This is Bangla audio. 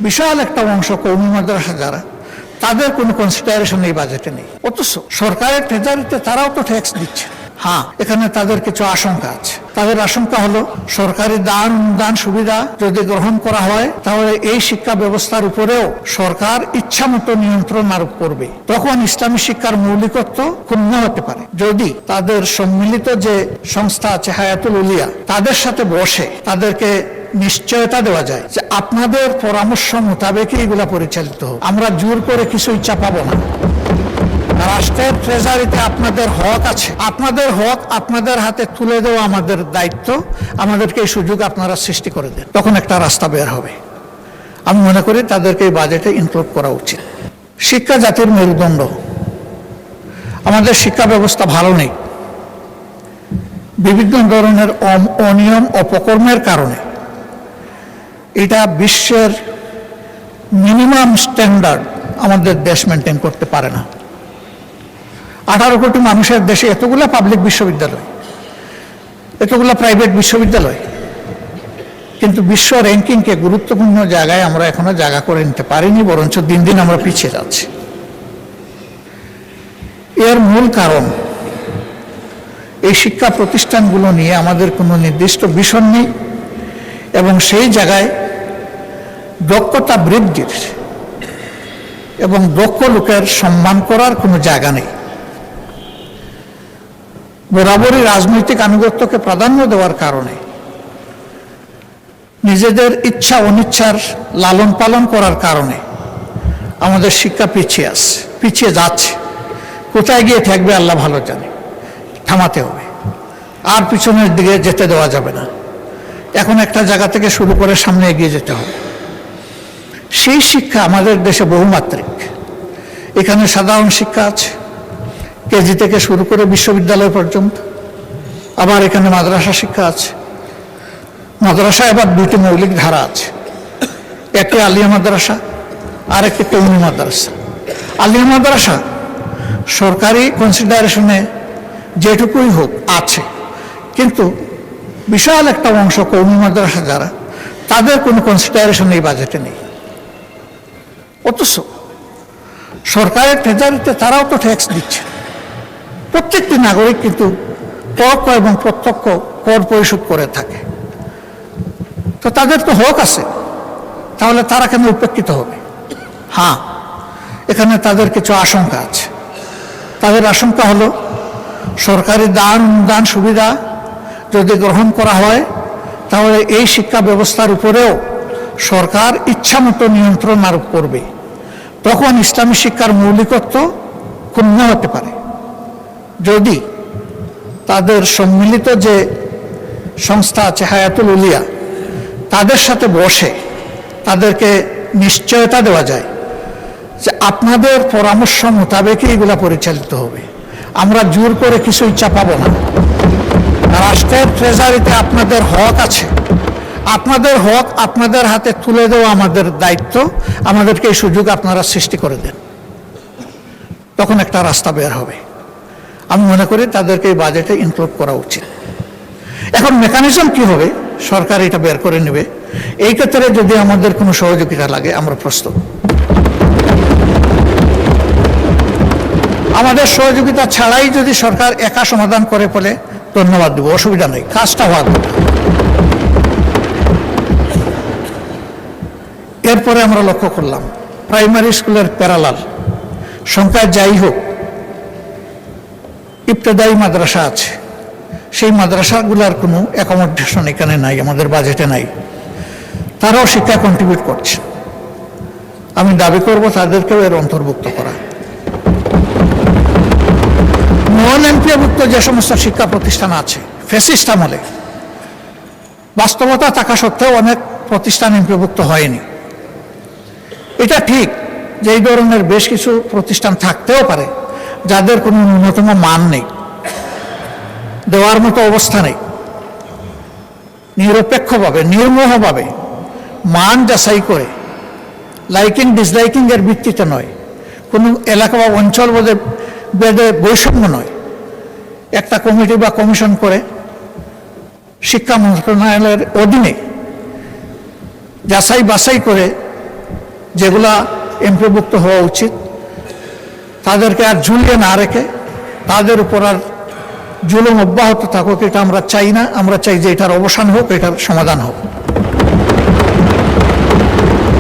বিশাল একটা অংশ কওমি মাদ্রাসা যারা, তাদের কোনো কনসিডারেশন এই বাজেটে নেই। অথচ সরকারের ট্রেজারিতে তারাও তো ট্যাক্স দিচ্ছে। হ্যাঁ, এখানে তাদের কিছু আশঙ্কা আছে। তাদের আশঙ্কা হলো সরকারি দান সুবিধা যদি গ্রহণ করা হয় তাহলে এই শিক্ষা ব্যবস্থার উপরেও সরকার ইচ্ছামতো নিয়ন্ত্রণ আরোপ করবে। তখন ইসলামী শিক্ষার মৌলিকত্ব ক্ষুণ্ণ হতে পারে। যদি তাদের সম্মিলিত যে সংস্থা আছে হায়াতুল উলিয়া, তাদের সাথে বসে তাদেরকে নিশ্চয়তা দেওয়া যায় যে আপনাদের পরামর্শ মোতাবেকই এগুলা পরিচালিত হোক, আমরা জোর করে কিছু ইচ্ছা পাবো না। রাষ্ট্রের ট্রেজারিতে আপনাদের হক আছে, আপনাদের হক আপনাদের হাতে তুলে দেওয়া আমাদের দায়িত্ব। আমাদেরকে এই সুযোগ আপনারা সৃষ্টি করে দেন, তখন একটা রাস্তা বের হবে। আমি মনে করি তাদেরকে এই বাজেটে ইনক্লুড করা উচিত। শিক্ষা জাতির মেরুদণ্ড। আমাদের শিক্ষা ব্যবস্থা ভালো নেই। বিভিন্ন ধরনের অনিয়ম অপকর্মের কারণে এটা বিশ্বের মিনিমাম স্ট্যান্ডার্ড আমাদের দেশ মেনটেন করতে পারে না। 18 কোটি মানুষের দেশে এতগুলা পাবলিক বিশ্ববিদ্যালয়, এতগুলা প্রাইভেট বিশ্ববিদ্যালয়, কিন্তু বিশ্ব র্যাঙ্কিংকে গুরুত্বপূর্ণ জায়গায় আমরা এখনো জায়গা করে নিতে পারিনি, বরঞ্চ দিন দিন আমরা পিছিয়ে যাচ্ছি। এর মূল কারণ এই শিক্ষা প্রতিষ্ঠানগুলো নিয়ে আমাদের কোনো নির্দিষ্ট ভিশন নেই এবং সেই জায়গায় দক্ষতা বৃদ্ধির এবং দক্ষ লোকের সম্মান করার কোনো জায়গা নেই। বরাবরই রাজনৈতিক আনুগত্যকে প্রাধান্য দেওয়ার কারণে নিজেদের ইচ্ছা অনিচ্ছার লালন পালন করার কারণে আমাদের শিক্ষা পিছিয়ে যাচ্ছে। কোথায় গিয়ে ঠেকবে আল্লাহ ভালো জানে। থামাতে হবে, আর পিছনের দিকে যেতে দেওয়া যাবে না। এখন একটা জায়গা থেকে শুরু করে সামনে এগিয়ে যেতে হবে। সেই শিক্ষা আমাদের দেশে বহুমাত্রিক। এখানে সাধারণ শিক্ষা আছে, কেজি থেকে শুরু করে বিশ্ববিদ্যালয় পর্যন্ত। আবার এখানে মাদ্রাসা শিক্ষা আছে। মাদ্রাসায় আবার দুটি মৌলিক ধারা আছে, একটি আলিয়া মাদ্রাসা আর একটি কওমি মাদ্রাসা। আলিয়া মাদ্রাসা সরকারি কনসিডারেশনে যেটুকুই হোক আছে, কিন্তু বিশাল একটা অংশ কওমি মাদ্রাসা যারা, তাদের কোনো কনসিডারেশন এই বাজেটে নেই। অথচ সরকারের ট্রেজারিতে তারাও তো ট্যাক্স দিচ্ছে। প্রত্যেকটি নাগরিক কিন্তু পরোক্ষ এবং প্রত্যক্ষ কর পরিশোধ করে থাকে। তো তাদের তো হক আছে, তাহলে তারা কেন উপেক্ষিত হবে? হ্যাঁ, এখানে তাদের কিছু আশঙ্কা আছে। তাদের আশঙ্কা হলো সরকারি দান সুবিধা যদি গ্রহণ করা হয় তাহলে এই শিক্ষা ব্যবস্থার উপরেও সরকার ইচ্ছামতো নিয়ন্ত্রণ আরোপ করবে। তখন ইসলামী শিক্ষার মৌলিকত্ব ক্ষুণ্ণ হতে পারে। যদি তাদের সম্মিলিত যে সংস্থা আছে হায়াতুল উলিয়া, তাদের সাথে বসে তাদেরকে নিশ্চয়তা দেওয়া যায় যে আপনাদের পরামর্শ মোতাবেকই এগুলা পরিচালিত হবে, আমরা জোর করে কিছু ইচ্ছা পাবো না। রাষ্ট্রের ট্রেজারিতে আপনাদের হক আছে, আপনাদের হক আপনাদের হাতে তুলে দেওয়া আমাদের দায়িত্ব। আমাদেরকে এই সুযোগ আপনারা সৃষ্টি করে দেন, তখন একটা রাস্তা বের হবে। আমি মনে করি তাদেরকে এই বাজেটে ইনক্লুড করা উচিত। এখন মেকানিজম কি হবে, সরকার এটা বের করে নেবে। এই ক্ষেত্রে যদি আমাদের কোনো সহযোগিতা লাগে আমরা প্রস্তুত। আমাদের সহযোগিতা ছাড়াই যদি সরকার একা সমাধান করে ফেলে ধন্যবাদ দেব, অসুবিধা নেই, কাজটা হওয়ার কথা। এরপরে আমরা লক্ষ্য করলাম প্রাইমারি স্কুলের প্যারালাল সংখ্যায় যাই হোক ইবতেদায়ী মাদ্রাসা আছে, সেই মাদ্রাসাগুলোর কোনো অ্যাকোমোডেশন এখানে নাই, আমাদের বাজেটে নাই। তারাও শিক্ষা কন্ট্রিবিউট করছে। আমি দাবি করব তাদেরকেও এর অন্তর্ভুক্ত করা। নন এমপিওভুক্ত যে সমস্ত শিক্ষা প্রতিষ্ঠান আছে ফ্যাসিস্ট আমলে, বাস্তবতা থাকা সত্ত্বেও অনেক প্রতিষ্ঠান এমপিওভুক্ত হয়নি। এটা ঠিক যে এই ধরনের বেশ কিছু প্রতিষ্ঠান থাকতেও পারে যাদের কোনো ন্যূনতম মান নেই, দেওয়ার মতো অবস্থা নেই। নিরপেক্ষভাবে নির্মোহভাবে মান যাচাই করে লাইকিং ডিসলাইকিং এর ভিত্তিতে নয়, কোনো এলাকা বা অঞ্চল বেদে বৈষম্য নয়, একটা কমিটি বা কমিশন করে শিক্ষা মন্ত্রণালয়ের অধীনে যাচাই বাছাই করে যেগুলা এমপিভুক্ত হওয়া উচিত, তাদেরকে আর ঝুলিয়ে না রেখে তাদের উপর আর জুলুম অব্যাহত থাকুক, এটা আমরা চাই না। আমরা চাই যে এটার অবসান হোক, এটার সমাধান হোক।